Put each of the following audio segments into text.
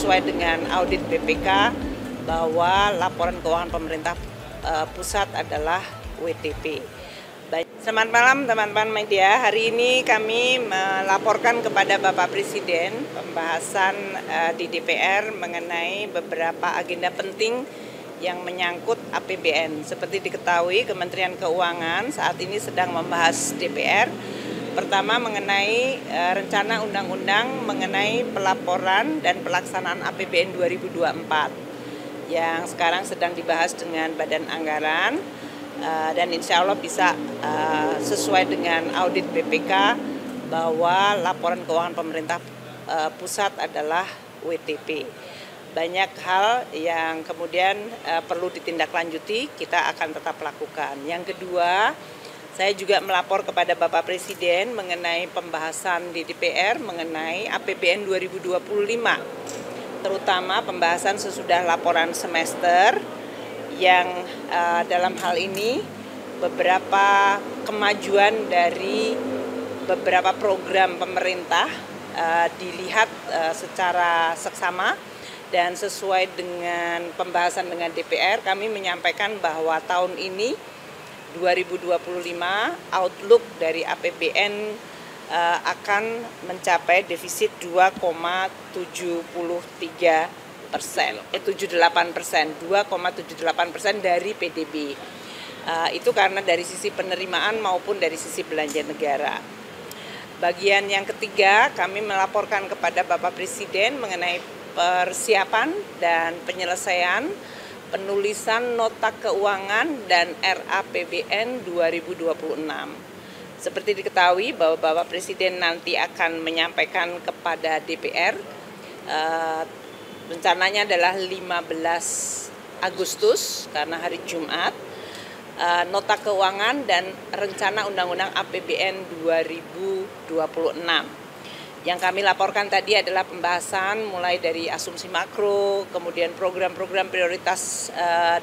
Sesuai dengan audit BPK bahwa laporan keuangan pemerintah pusat adalah WTP. Selamat malam teman-teman media. Hari ini kami melaporkan kepada Bapak Presiden pembahasan di DPR mengenai beberapa agenda penting yang menyangkut APBN. Seperti diketahui, Kementerian Keuangan saat ini sedang membahas DPR. Pertama mengenai rencana undang-undang mengenai pelaporan dan pelaksanaan APBN 2024 yang sekarang sedang dibahas dengan Badan Anggaran dan insya Allah bisa sesuai dengan audit BPK bahwa laporan keuangan pemerintah pusat adalah WTP. Banyak hal yang kemudian perlu ditindaklanjuti, kita akan tetap lakukan. Yang kedua, saya juga melapor kepada Bapak Presiden mengenai pembahasan di DPR mengenai APBN 2025, terutama pembahasan sesudah laporan semester yang dalam hal ini beberapa kemajuan dari beberapa program pemerintah dilihat secara seksama dan sesuai dengan pembahasan dengan DPR, kami menyampaikan bahwa tahun ini 2025 outlook dari APBN akan mencapai defisit 2,78% dari PDB. Itu karena dari sisi penerimaan maupun dari sisi belanja negara. Bagian yang ketiga, kami melaporkan kepada Bapak Presiden mengenai persiapan dan penyelesaian penulisan nota keuangan dan RAPBN 2026. Seperti diketahui bahwa Bapak Presiden nanti akan menyampaikan kepada DPR, rencananya adalah 15 Agustus karena hari Jumat, nota keuangan dan rencana undang-undang APBN 2026. Yang kami laporkan tadi adalah pembahasan mulai dari asumsi makro, kemudian program-program prioritas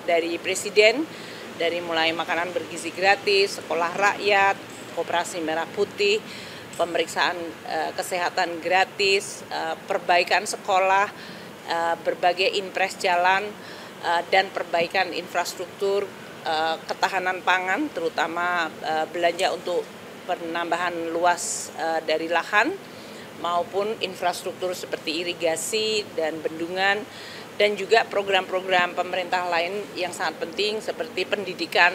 dari Presiden, dari mulai makanan bergizi gratis, sekolah rakyat, koperasi merah putih, pemeriksaan kesehatan gratis, perbaikan sekolah, berbagai impres jalan, dan perbaikan infrastruktur ketahanan pangan, terutama belanja untuk penambahan luas dari lahan, maupun infrastruktur seperti irigasi dan bendungan, dan juga program-program pemerintah lain yang sangat penting seperti pendidikan,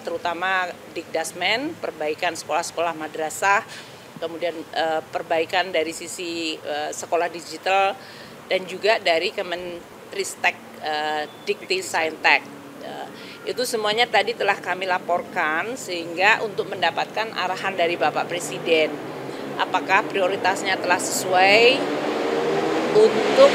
terutama Dikdasmen, perbaikan sekolah-sekolah madrasah, kemudian perbaikan dari sisi sekolah digital, dan juga dari Kemenristek Dikti Saintek. Itu semuanya tadi telah kami laporkan sehingga untuk mendapatkan arahan dari Bapak Presiden. Apakah prioritasnya telah sesuai untuk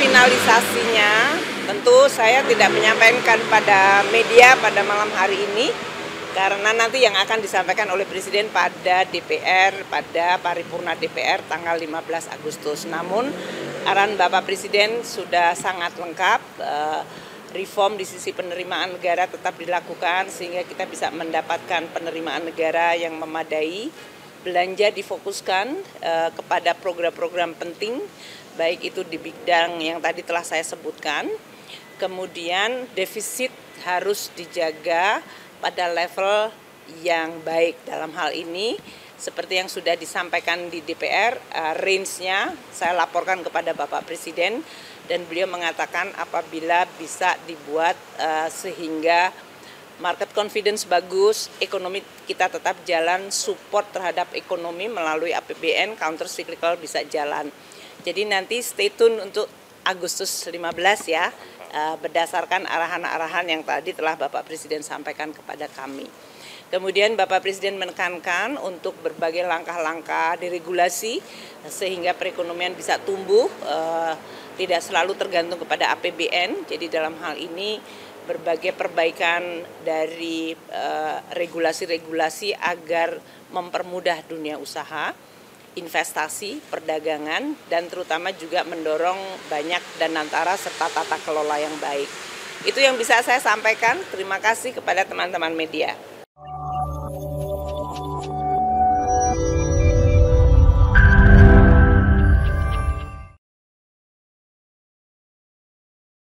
finalisasinya. Tentu saya tidak menyampaikan pada media pada malam hari ini karena nanti yang akan disampaikan oleh Presiden pada DPR, pada paripurna DPR tanggal 15 Agustus. Namun arahan Bapak Presiden sudah sangat lengkap. Reform di sisi penerimaan negara tetap dilakukan sehingga kita bisa mendapatkan penerimaan negara yang memadai. Belanja difokuskan kepada program-program penting, baik itu di bidang yang tadi telah saya sebutkan. Kemudian defisit harus dijaga pada level yang baik. Dalam hal ini seperti yang sudah disampaikan di DPR, range-nya saya laporkan kepada Bapak Presiden dan beliau mengatakan apabila bisa dibuat sehingga market confidence bagus, ekonomi kita tetap jalan, support terhadap ekonomi melalui APBN, counter cyclical bisa jalan. Jadi nanti stay tune untuk Agustus 15 ya, berdasarkan arahan-arahan yang tadi telah Bapak Presiden sampaikan kepada kami. Kemudian Bapak Presiden menekankan untuk berbagai langkah-langkah deregulasi sehingga perekonomian bisa tumbuh, tidak selalu tergantung kepada APBN. Jadi dalam hal ini berbagai perbaikan dari regulasi-regulasi agar mempermudah dunia usaha, investasi, perdagangan, dan terutama juga mendorong banyak danantara serta tata kelola yang baik. Itu yang bisa saya sampaikan. Terima kasih kepada teman-teman media.